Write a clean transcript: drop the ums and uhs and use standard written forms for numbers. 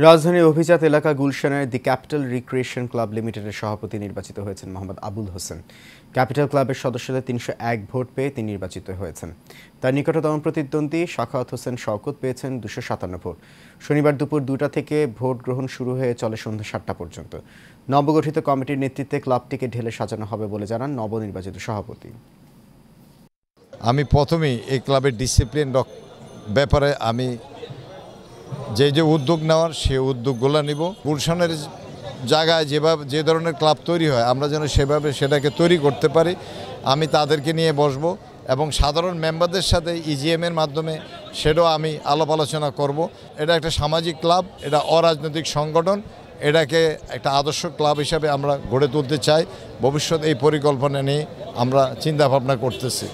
রাজধানীর অভিজাত এলাকা গুলশানের দি ক্যাপিটাল রিক্রিয়েশন ক্লাব লিমিটেডের সভাপতি নির্বাচিত হয়েছেন মোহাম্মদ আবুল হোসেন। ক্যাপিটাল ক্লাবের সদস্যদের ৩০১ ভোট পেয়ে তিনি নির্বাচিত হয়েছেন। তার নিকটতম প্রতিদ্বন্দ্বী শাখাওয়াত হোসেন শওকত পেয়েছেন ২৫৭ ভোট। শনিবার দুপুর ২টা থেকে ভোট গ্রহণ শুরু হয়ে চলে সন্ধ্যা ৭টা পর্যন্ত। নবগঠিত কমিটির নেতৃত্বে ক্লাবটিকে ঢেলে সাজানো হবে বলে জানান নবনির্বাচিত সভাপতি। আমি প্রথমেই এই ক্লাবের ডিসিপ্লিন ব্যাপারে আমি যে উদ্যোগ নেওয়ার সে উদ্যোগগুলো নিব। গুলশানের জায়গায় যে ধরনের ক্লাব তৈরি হয় আমরা যেন সেভাবে সেটাকে তৈরি করতে পারি। আমি তাদেরকে নিয়ে বসব এবং সাধারণ মেম্বারদের সাথে ইজিএমের মাধ্যমে সেটাও আমি আলাপ আলোচনা করব। এটা একটা সামাজিক ক্লাব, এটা অরাজনৈতিক সংগঠন, এটাকে একটা আদর্শ ক্লাব হিসাবে আমরা গড়ে তুলতে চাই। ভবিষ্যৎ এই পরিকল্পনা নিয়ে আমরা চিন্তা ভাবনা করতেছি।